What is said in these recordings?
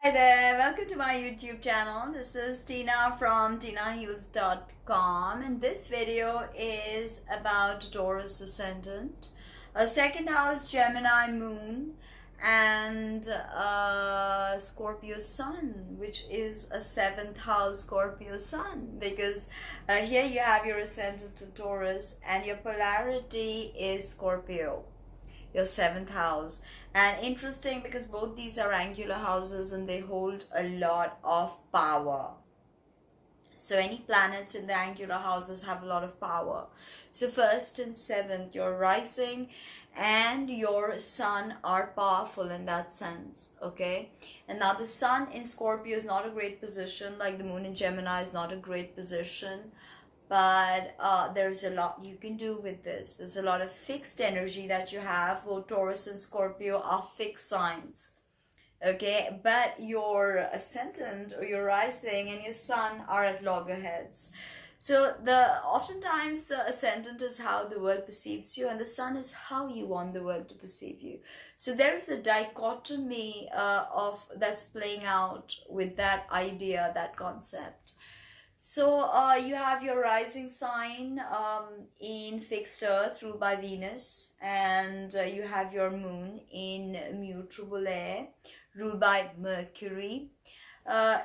Hi there, welcome to my YouTube channel. This is Tina from tinaheals.com, and this video is about Taurus ascendant, a second house Gemini moon, and Scorpio sun, which is a seventh house Scorpio sun, because here you have your ascendant to Taurus and your polarity is Scorpio, your seventh house. And interesting because both these are angular houses and they hold a lot of power. So any planets in the angular houses have a lot of power. So first and seventh, your rising and your sun are powerful in that sense. Okay, and now the sun in Scorpio is not a great position, like the moon in Gemini is not a great position, but there's a lot you can do with this. There's a lot of fixed energy that you have. For Taurus and Scorpio are fixed signs, okay, but your ascendant or your rising and your sun are at loggerheads. So oftentimes the ascendant is how the world perceives you, and the sun is how you want the world to perceive you. So there is a dichotomy of that's playing out with that idea, that concept. So you have your rising sign in fixed earth ruled by Venus, and you have your moon in mutable air ruled by Mercury. Uh,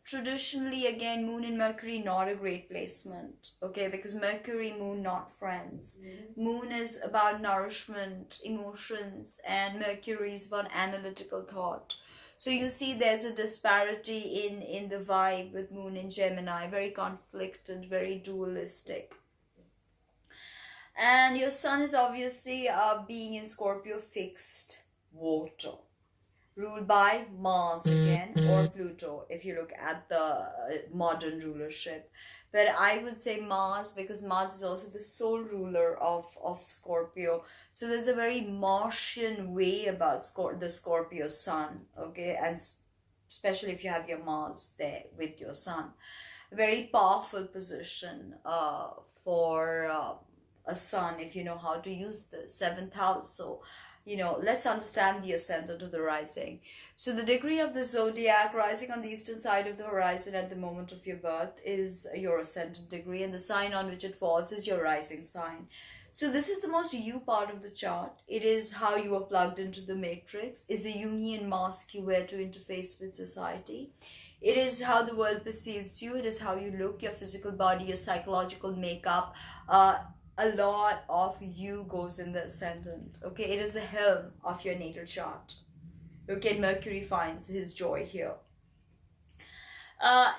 Traditionally, again, moon and Mercury not a great placement, okay, because Mercury, moon, not friends. Moon is about nourishment, emotions, and Mercury is about analytical thought. So you see there's a disparity in the vibe with moon in Gemini, very conflicted, very dualistic. And your sun is obviously being in Scorpio, fixed water, ruled by Mars again, or Pluto if you look at the modern rulership. But I would say Mars, because Mars is also the sole ruler of Scorpio. So there's a very Martian way about the Scorpio sun, okay? And especially if you have your Mars there with your sun. A very powerful position for a sun if you know how to use the seventh house. So let's understand the ascendant of the rising. So the degree of the zodiac rising on the eastern side of the horizon at the moment of your birth is your ascendant degree, and the sign on which it falls is your rising sign. So this is the most you part of the chart. It is how you are plugged into the matrix, is the Jungian mask you wear to interface with society. It is how the world perceives you. It is how you look, your physical body, your psychological makeup. A lot of you goes in the ascendant, okay? It is the helm of your natal chart, okay? Mercury finds his joy here.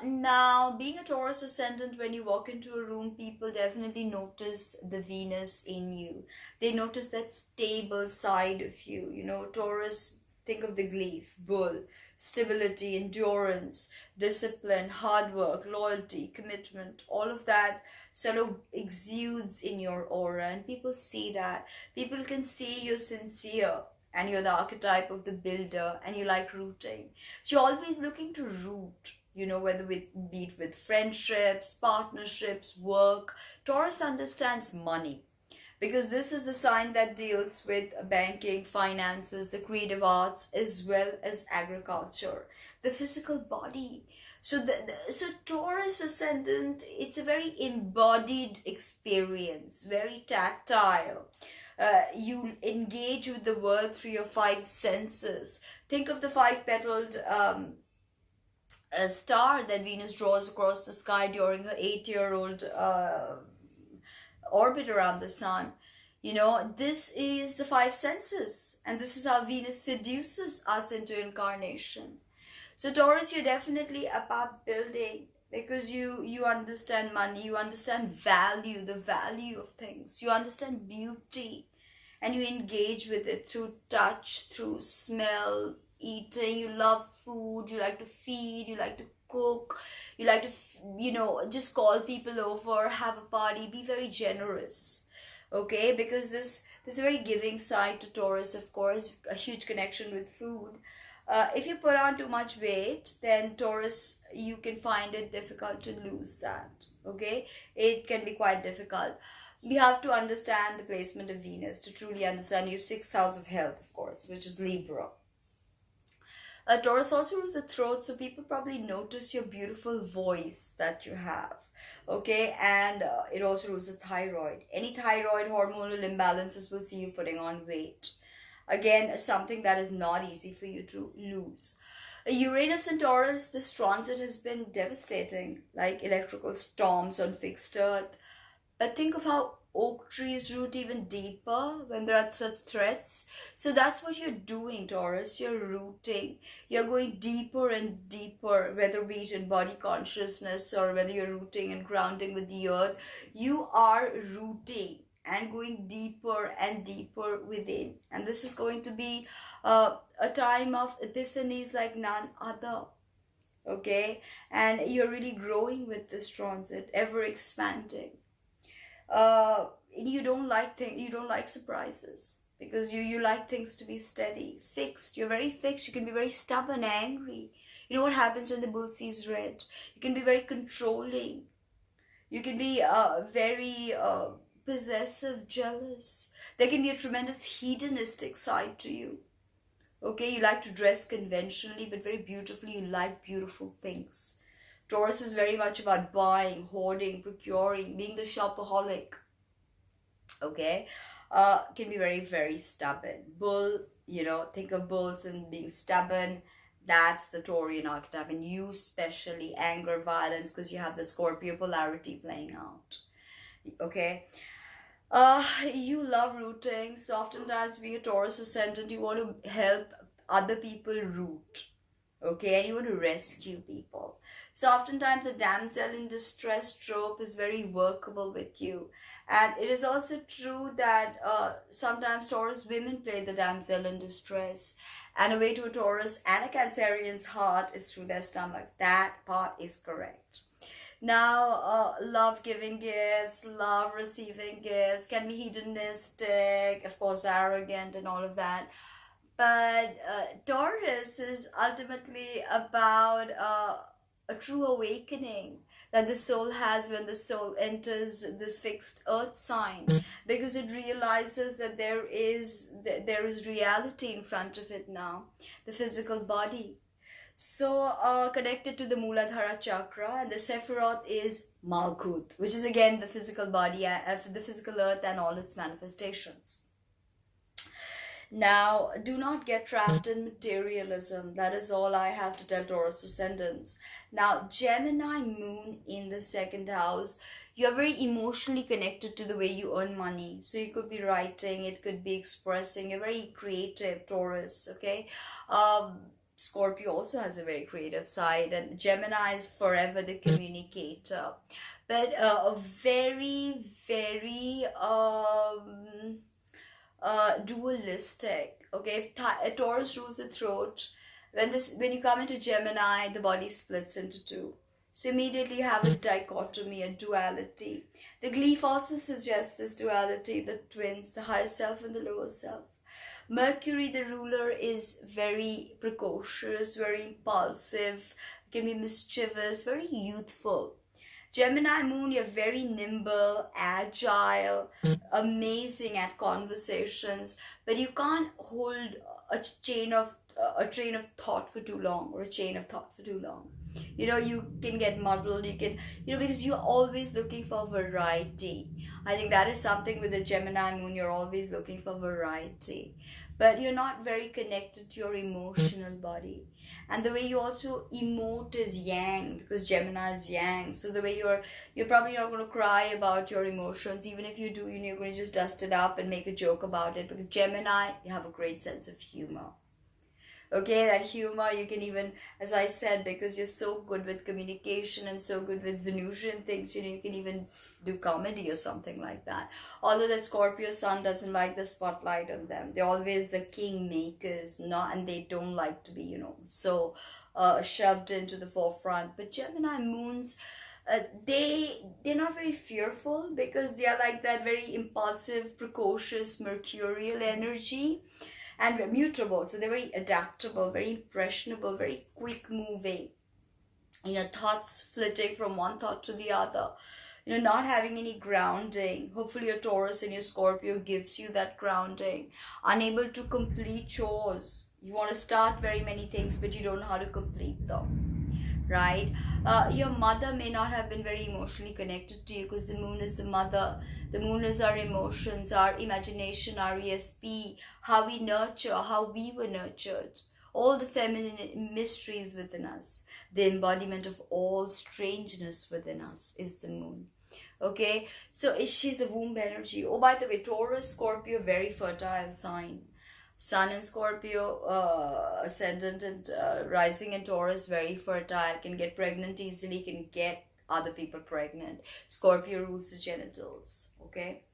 Now, being a Taurus ascendant, when you walk into a room, people definitely notice the Venus in you. They notice that stable side of you. Taurus, think of the glyph, bull, stability, endurance, discipline, hard work, loyalty, commitment, all of that sort of exudes in your aura, and people see that. People can see you're sincere, and you're the archetype of the builder, and you like rooting. So you're always looking to root, whether be it with friendships, partnerships, work. Taurus understands money, because this is the sign that deals with banking, finances, the creative arts, as well as agriculture, the physical body. So Taurus ascendant, it's a very embodied experience, very tactile. You engage with the world through your five senses. Think of the five-petaled a star that Venus draws across the sky during her 8-year-old orbit around the sun. This is the five senses, and this is how Venus seduces us into incarnation. So Taurus, you're definitely about building, because you understand money, you understand value, the value of things, you understand beauty, and you engage with it through touch, through smell, eating. You love food, you like to feed, you like to cook, you like to just call people over, have a party, be very generous, okay? Because there's a very giving side to Taurus, of course, a huge connection with food. If you put on too much weight, then Taurus, you can find it difficult to lose that, okay? It can be quite difficult. We have to understand the placement of Venus to truly understand your sixth house of health, of course, which is Libra. Taurus also rules the throat, so people probably notice your beautiful voice that you have. Okay, and it also rules the thyroid. Any thyroid hormonal imbalances will see you putting on weight. Again, something that is not easy for you to lose. Uranus and Taurus, this transit has been devastating, like electrical storms on fixed Earth. But think of how oak trees root even deeper when there are such threats. So that's what you're doing, Taurus. You're rooting. You're going deeper and deeper, whether be it in body consciousness or whether you're rooting and grounding with the earth. You are rooting and going deeper and deeper within. And this is going to be a time of epiphanies like none other. Okay? And you're really growing with this transit, ever expanding. You don't like things, you don't like surprises because you like things to be steady, fixed. You're very fixed. You can be very stubborn, angry. You know what happens when the bull sees red? You can be very controlling. You can be very possessive, jealous. There can be a tremendous hedonistic side to you. Okay, you like to dress conventionally but very beautifully. You like beautiful things. Taurus is very much about buying, hoarding, procuring, being the shopaholic. Okay, can be very, very stubborn. Bull, think of bulls and being stubborn. That's the Taurian archetype. And you especially, anger, violence, because you have the Scorpio polarity playing out. Okay. You love rooting. So oftentimes being a Taurus ascendant, you want to help other people root. Okay, and you want to rescue people. So oftentimes a damsel in distress trope is very workable with you. And it is also true that sometimes Taurus women play the damsel in distress. And a way to a Taurus and a Cancerian's heart is through their stomach. That part is correct. Now, love giving gifts, love receiving gifts, can be hedonistic, of course, arrogant and all of that. But Taurus is ultimately about a true awakening that the soul has when the soul enters this fixed earth sign, because it realizes that there is reality in front of it now, the physical body. So connected to the Muladhara chakra, and the Sephiroth is Malkuth, which is again the physical body, the physical earth and all its manifestations. Now, do not get trapped in materialism. That is all I have to tell Taurus ascendants. Now, Gemini moon in the second house, you're very emotionally connected to the way you earn money. So you could be writing, it could be expressing. You're very creative, Taurus, okay? Scorpio also has a very creative side, and Gemini is forever the communicator. But a very, very dualistic. Okay, if Taurus rules the throat, when you come into Gemini, the body splits into two. So immediately you have a dichotomy, a duality. The glyph also suggests this duality, the twins, the higher self and the lower self. Mercury, the ruler, is very precocious, very impulsive, can be mischievous, very youthful. Gemini moon, you're very nimble, agile, amazing at conversations, but you can't hold a train of thought for too long, or a chain of thought for too long. You can get muddled, because you're always looking for variety. I think that is something with the Gemini moon, you're always looking for variety. But you're not very connected to your emotional body. And the way you also emote is yang, because Gemini is yang. So the way you're probably not going to cry about your emotions. Even if you do, you're going to just dust it up and make a joke about it. Because Gemini, you have a great sense of humor. Okay, that humor, you can even, as I said, because you're so good with communication and so good with Venusian things, you can even do comedy or something like that. Although that Scorpio sun doesn't like the spotlight on them. They're always the king makers, and they don't like to be, so shoved into the forefront. But Gemini moons, they're not very fearful, because they are like that very impulsive, precocious, mercurial energy. And mutable, so they're very adaptable, very impressionable, very quick moving. Thoughts flitting from one thought to the other. Not having any grounding. Hopefully your Taurus and your Scorpio gives you that grounding. Unable to complete chores. You want to start very many things, but you don't know how to complete them, right? Your mother may not have been very emotionally connected to you, because the moon is the mother. The moon is our emotions, our imagination, our ESP, how we nurture, how we were nurtured, all the feminine mysteries within us. The embodiment of all strangeness within us is the moon. Okay, so she's a womb energy. Oh, by the way, Taurus, Scorpio, very fertile sign. Sun in Scorpio, ascendant and rising in Taurus, very fertile, can get pregnant easily, can get other people pregnant. Scorpio rules the genitals, okay?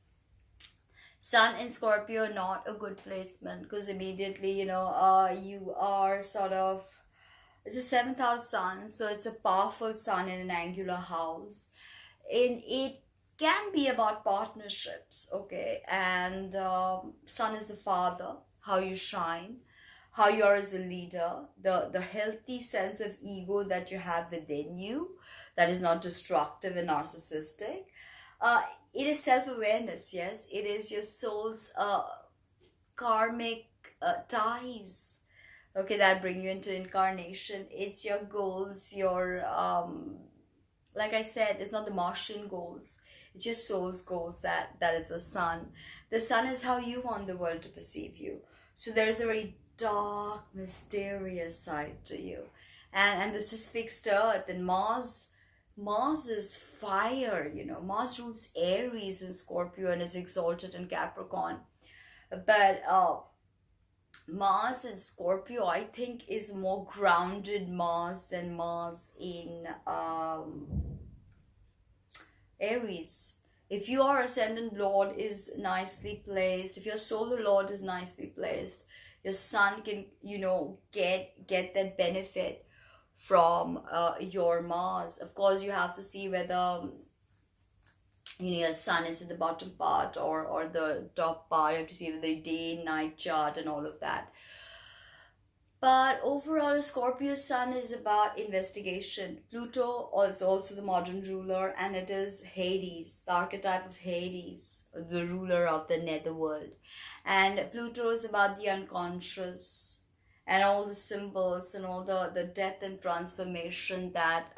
Sun in Scorpio, not a good placement, because immediately, you are sort of, it's a seventh house sun, so it's a powerful sun in an angular house. And it can be about partnerships, okay? And Sun is the father, how you shine, how you are as a leader, the healthy sense of ego that you have within you, that is not destructive and narcissistic. It is self-awareness, yes. It is your soul's karmic ties, okay, that bring you into incarnation. It's your goals, your like I said, it's not the Martian goals, it's your soul's goals. That is the sun. The sun is how you want the world to perceive you. So there is a very dark, mysterious side to you. And this is fixed earth. And Mars is fire, Mars rules Aries and Scorpio and is exalted in Capricorn. But Mars in Scorpio, I think, is more grounded Mars than Mars in Aries. If your ascendant lord is nicely placed, if your solar lord is nicely placed, your sun can, get that benefit from your Mars. Of course, you have to see whether your sun is in the bottom part or the top part. You have to see the day night chart and all of that. But overall, a Scorpio sun is about investigation. Pluto is also the modern ruler, and it is Hades, the archetype of Hades, the ruler of the netherworld. And Pluto is about the unconscious and all the symbols and all the death and transformation that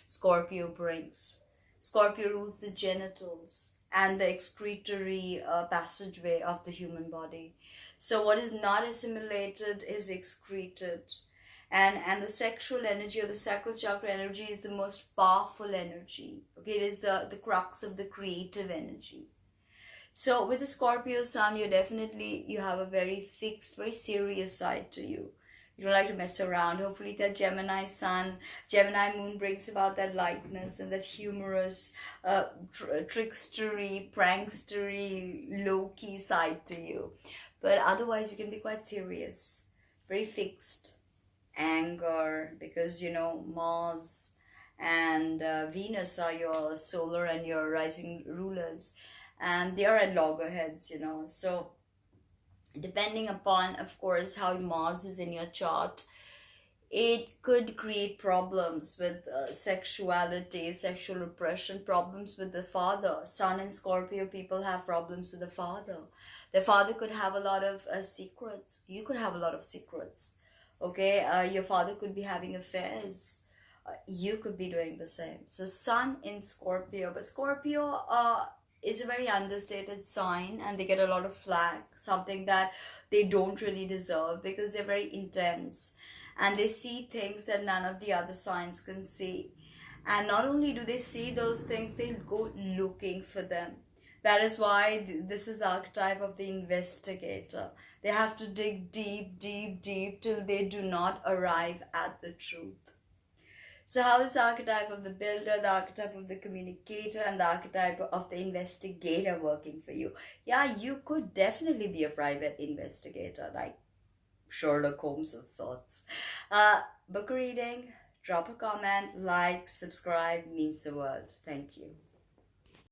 Scorpio brings. Scorpio rules the genitals and the excretory passageway of the human body. So what is not assimilated is excreted. And the sexual energy or the sacral chakra energy is the most powerful energy. Okay, it is the crux of the creative energy. So with the Scorpio sun, you have a very fixed, very serious side to you. You don't like to mess around. Hopefully that Gemini sun, Gemini moon brings about that lightness and that humorous, trickstery, prankstery, low-key side to you. But otherwise you can be quite serious, very fixed. Anger, because Mars and Venus are your solar and your rising rulers, and they are at loggerheads, so depending upon, of course, how Mars is in your chart, it could create problems with sexuality, sexual repression, problems with the father. Sun and Scorpio people have problems with the father. The father could have a lot of secrets. You could have a lot of secrets. Okay, your father could be having affairs. You could be doing the same. So Sun in Scorpio, but Scorpio is a very understated sign, and they get a lot of flack, something that they don't really deserve, because they're very intense and they see things that none of the other signs can see. And not only do they see those things, they'll go looking for them. That is why this is the archetype of the investigator. They have to dig deep, deep, deep till they do not arrive at the truth. So how is the archetype of the builder, the archetype of the communicator, and the archetype of the investigator working for you? Yeah, you could definitely be a private investigator, like Sherlock Holmes of sorts. Book a reading, drop a comment, like, subscribe, means the world. Thank you.